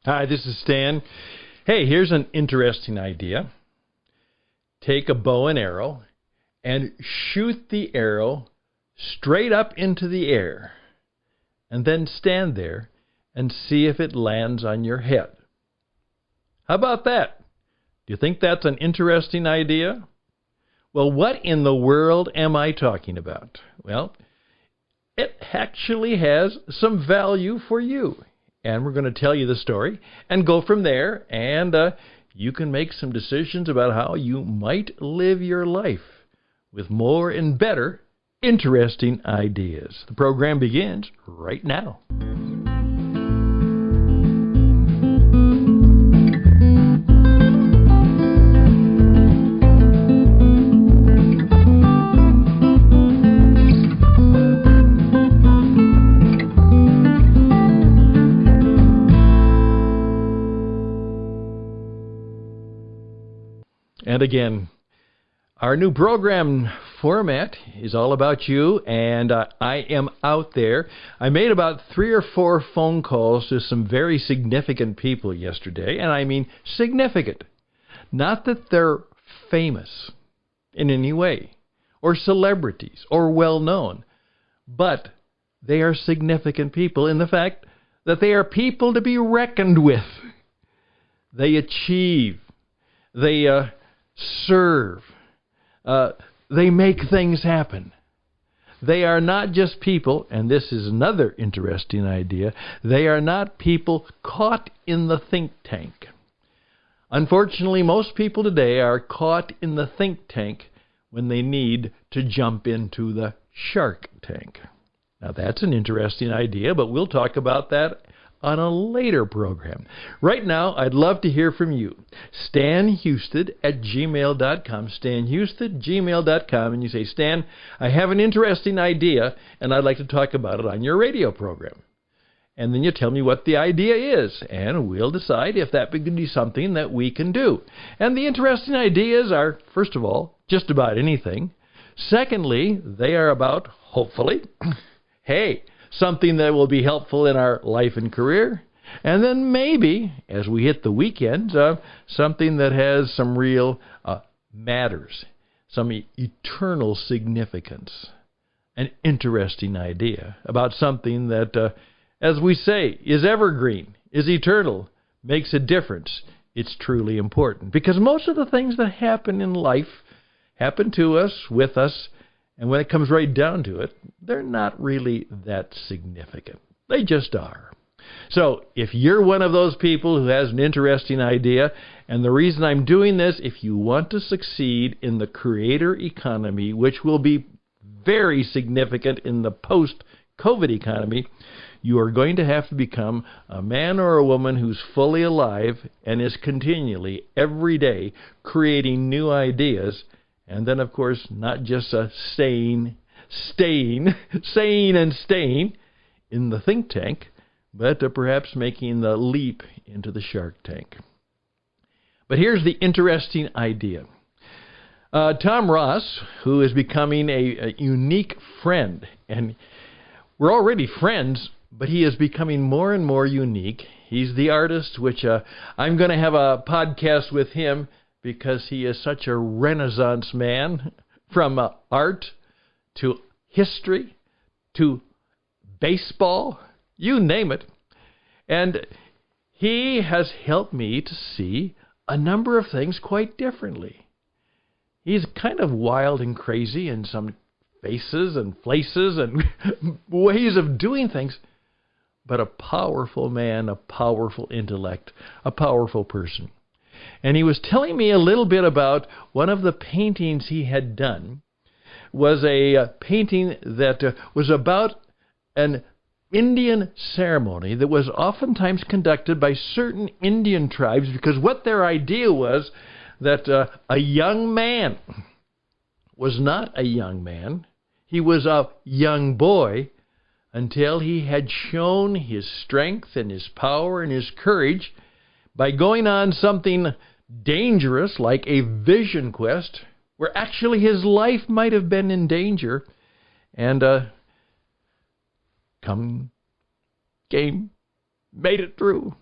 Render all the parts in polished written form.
Hi, this is Stan. Hey, here's an interesting idea. Take a bow and arrow and shoot the arrow straight up into the air, and then stand there and see if it lands on your head. How about that? Do you think that's an interesting idea? Well, what in the world am I talking about? Well, it actually has some value for you. And we're going to tell you the story and go from there. And you can make some decisions about how you might live your life with more and better interesting ideas. The program begins right now. And again, our new program format is all about you, and I am out there. I made about 3 or 4 phone calls to some very significant people yesterday, and I mean significant. Not that they're famous in any way, or celebrities, or well-known, but they are significant people in the fact that they are people to be reckoned with. They achieve. They serve. They make things happen. They are not just people, and this is another interesting idea, they are not people caught in the think tank. Unfortunately, most people today are caught in the think tank when they need to jump into the shark tank. Now, that's an interesting idea, but we'll talk about that on a later program. Right now, I'd love to hear from you. StanHusted@gmail.com. StanHusted@gmail.com. And you say, Stan, I have an interesting idea, and I'd like to talk about it on your radio program. And then you tell me what the idea is, and we'll decide if that could be something that we can do. And the interesting ideas are, first of all, just about anything. Secondly, they are about, hopefully, hey, something that will be helpful in our life and career. And then maybe, as we hit the weekends, something that has some real matters, some eternal significance, an interesting idea about something that, as we say, is evergreen, is eternal, makes a difference. It's truly important. Because most of the things that happen in life happen to us, with us, and when it comes right down to it, they're not really that significant. They just are. So if you're one of those people who has an interesting idea, and the reason I'm doing this, if you want to succeed in the creator economy, which will be very significant in the post-COVID economy, you are going to have to become a man or a woman who's fully alive and is continually, every day, creating new ideas. And then, of course, not just staying in the think tank, but perhaps making the leap into the shark tank. But here's the interesting idea. Tom Ross, who is becoming a unique friend, and we're already friends, but he is becoming more and more unique. He's the artist, which I'm going to have a podcast with him, because he is such a Renaissance man, from art to history to baseball, you name it. And he has helped me to see a number of things quite differently. He's kind of wild and crazy in some faces and places and ways of doing things, but a powerful man, a powerful intellect, a powerful person. And he was telling me a little bit about one of the paintings he had done. Was a painting that was about an Indian ceremony that was oftentimes conducted by certain Indian tribes, because what their idea was that a young man was not a young man. He was a young boy until he had shown his strength and his power and his courage by going on something dangerous like a vision quest, where actually his life might have been in danger, and made it through,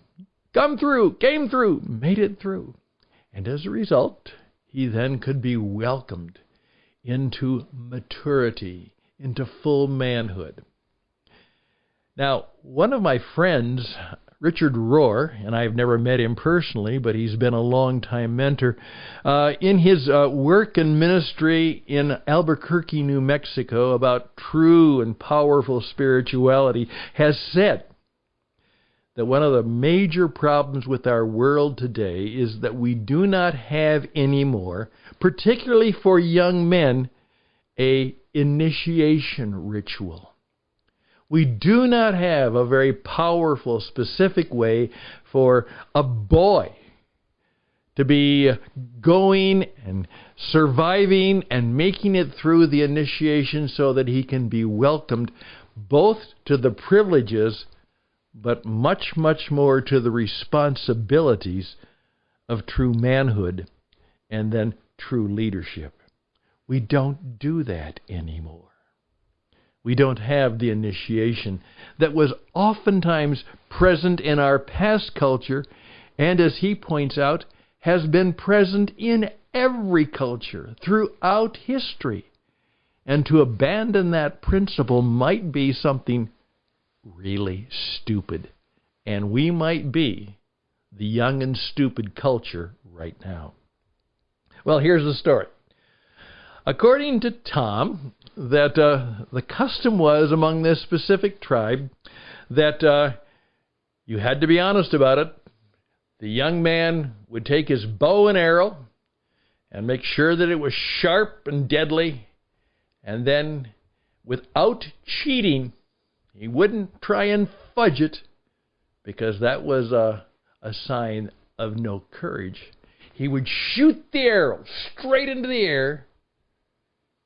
come through, came through, made it through. And as a result, he then could be welcomed into maturity, into full manhood. Now, one of my friends, Richard Rohr, and I've never met him personally, but he's been a long-time mentor, in his work and ministry in Albuquerque, New Mexico, about true and powerful spirituality, has said that one of the major problems with our world today is that we do not have anymore, particularly for young men, an initiation ritual. We do not have a very powerful, specific way for a boy to be going and surviving and making it through the initiation so that he can be welcomed both to the privileges but much, much more to the responsibilities of true manhood and then true leadership. We don't do that anymore. We don't have the initiation that was oftentimes present in our past culture, and as he points out, has been present in every culture throughout history. And to abandon that principle might be something really stupid. And we might be the young and stupid culture right now. Well, here's the story. According to Tom, that the custom was among this specific tribe that you had to be honest about it. The young man would take his bow and arrow and make sure that it was sharp and deadly, and then without cheating, he wouldn't try and fudge it, because that was a sign of no courage. He would shoot the arrow straight into the air,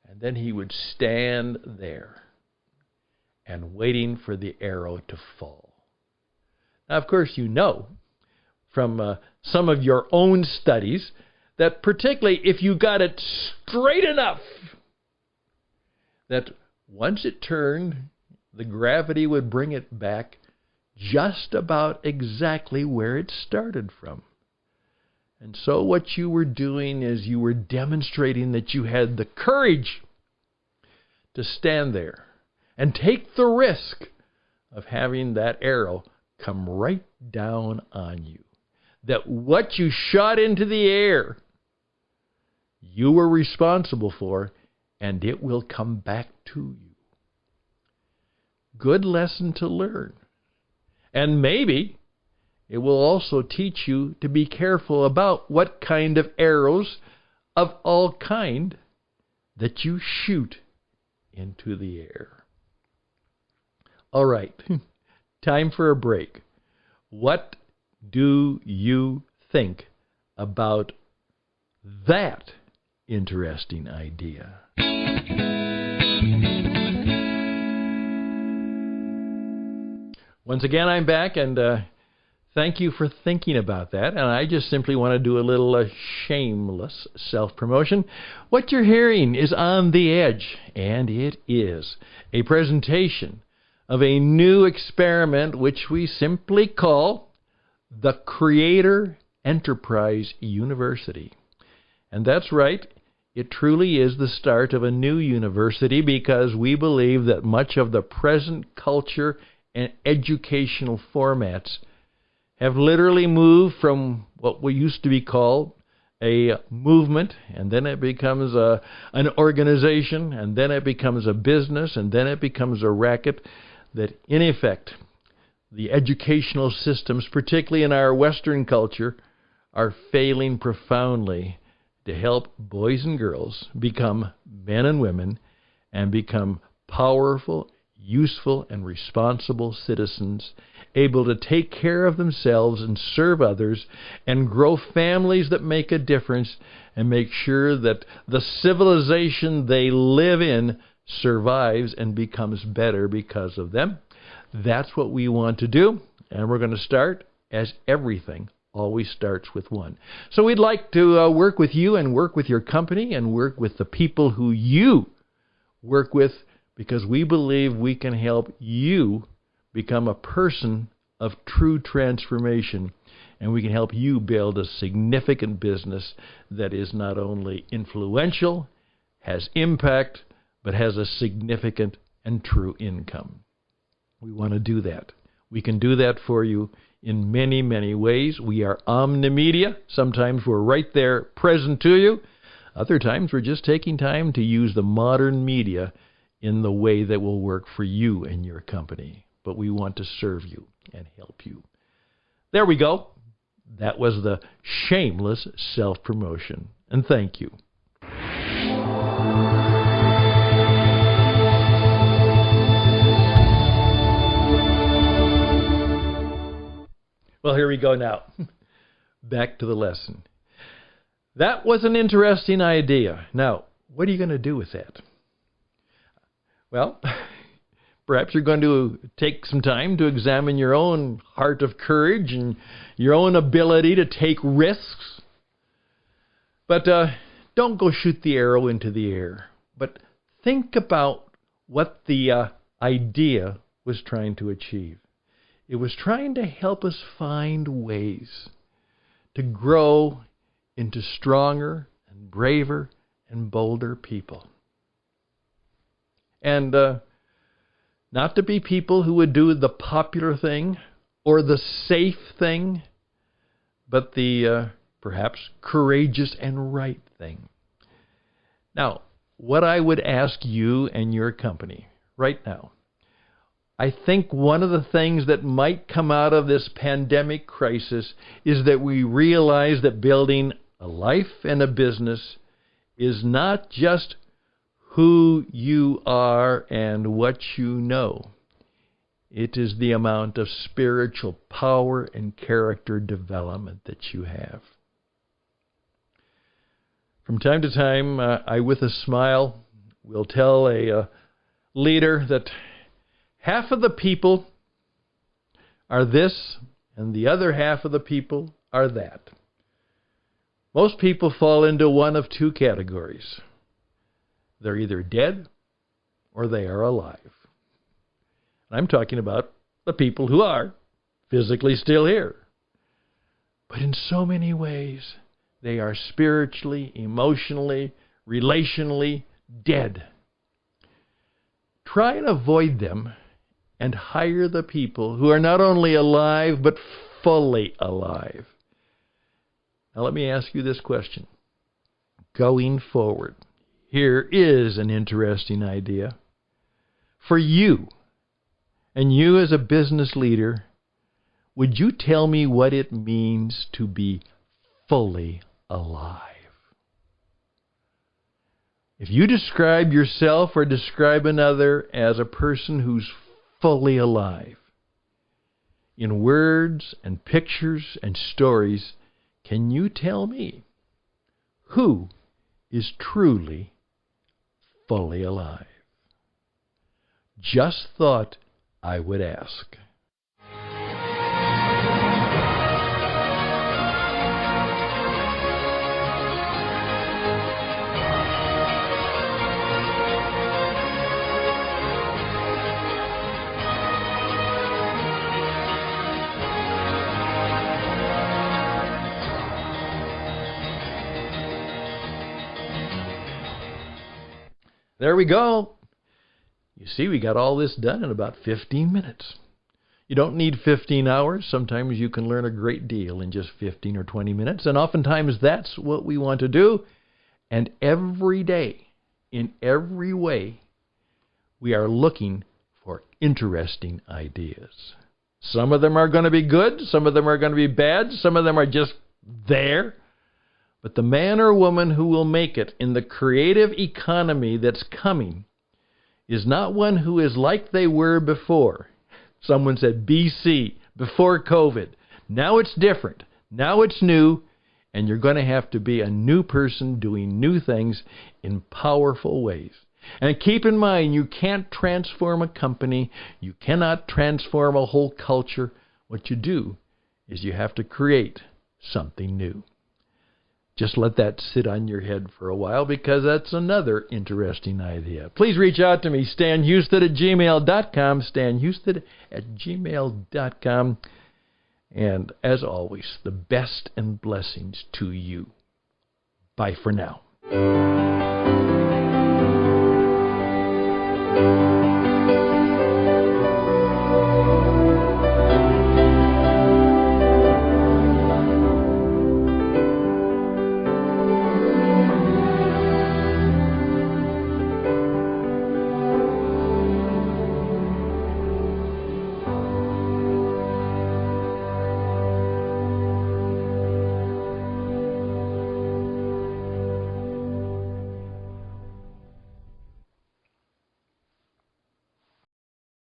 and then he would stand there and waiting for the arrow to fall. Now, of course, you know from some of your own studies that particularly if you got it straight enough, that once it turned, the gravity would bring it back just about exactly where it started from. And so what you were doing is you were demonstrating that you had the courage to stand there and take the risk of having that arrow come right down on you. That what you shot into the air, you were responsible for, and it will come back to you. Good lesson to learn. And maybe it will also teach you to be careful about what kind of arrows of all kind that you shoot into the air. All right, time for a break. What do you think about that interesting idea? Once again, I'm back, and thank you for thinking about that. And I just simply want to do a little shameless self-promotion. What you're hearing is On the Edge, and it is a presentation of a new experiment which we simply call the Creator Enterprise University. And that's right, it truly is the start of a new university, because we believe that much of the present culture and educational formats have literally moved from what we used to be called a movement, and then it becomes an organization, and then it becomes a business, and then it becomes a racket, that in effect the educational systems, particularly in our Western culture, are failing profoundly to help boys and girls become men and women and become powerful, useful, and responsible citizens, able to take care of themselves and serve others and grow families that make a difference and make sure that the civilization they live in survives and becomes better because of them. That's what we want to do, and we're going to start, as everything always starts with one. So we'd like to work with you and work with your company and work with the people who you work with, because we believe we can help you become a person of true transformation, and we can help you build a significant business that is not only influential, has impact, but has a significant and true income. We want to do that. We can do that for you in many, many ways. We are omnimedia. Sometimes we're right there present to you. Other times we're just taking time to use the modern media in the way that will work for you and your company. But we want to serve you and help you. There we go. That was the shameless self-promotion. And thank you. Well, here we go now. Back to the lesson. That was an interesting idea. Now, what are you going to do with that? Well, perhaps you're going to take some time to examine your own heart of courage and your own ability to take risks. But don't go shoot the arrow into the air. But think about what the idea was trying to achieve. It was trying to help us find ways to grow into stronger and braver and bolder people. And not to be people who would do the popular thing or the safe thing, but the perhaps courageous and right thing. Now, what I would ask you and your company right now, I think one of the things that might come out of this pandemic crisis is that we realize that building a life and a business is not just who you are and what you know. It is the amount of spiritual power and character development that you have. From time to time, I, with a smile, will tell a leader that half of the people are this, and the other half of the people are that. Most people fall into one of two categories. They're either dead or they are alive. I'm talking about the people who are physically still here. But in so many ways, they are spiritually, emotionally, relationally dead. Try and avoid them and hire the people who are not only alive, but fully alive. Now let me ask you this question. Going forward, here is an interesting idea. For you, and you as a business leader, would you tell me what it means to be fully alive? If you describe yourself or describe another as a person who's fully alive, in words and pictures and stories, can you tell me who is truly fully alive? Just thought I would ask. There we go. You see, we got all this done in about 15 minutes. You don't need 15 hours. Sometimes you can learn a great deal in just 15 or 20 minutes. And oftentimes that's what we want to do. And every day, in every way, we are looking for interesting ideas. Some of them are going to be good. Some of them are going to be bad. Some of them are just there. But the man or woman who will make it in the creative economy that's coming is not one who is like they were before. Someone said BC, before COVID. Now it's different. Now it's new, and you're going to have to be a new person doing new things in powerful ways. And keep in mind, you can't transform a company. You cannot transform a whole culture. What you do is you have to create something new. Just let that sit on your head for a while, because that's another interesting idea. Please reach out to me, stanhusted@gmail.com, stanhusted@gmail.com. And as always, the best and blessings to you. Bye for now.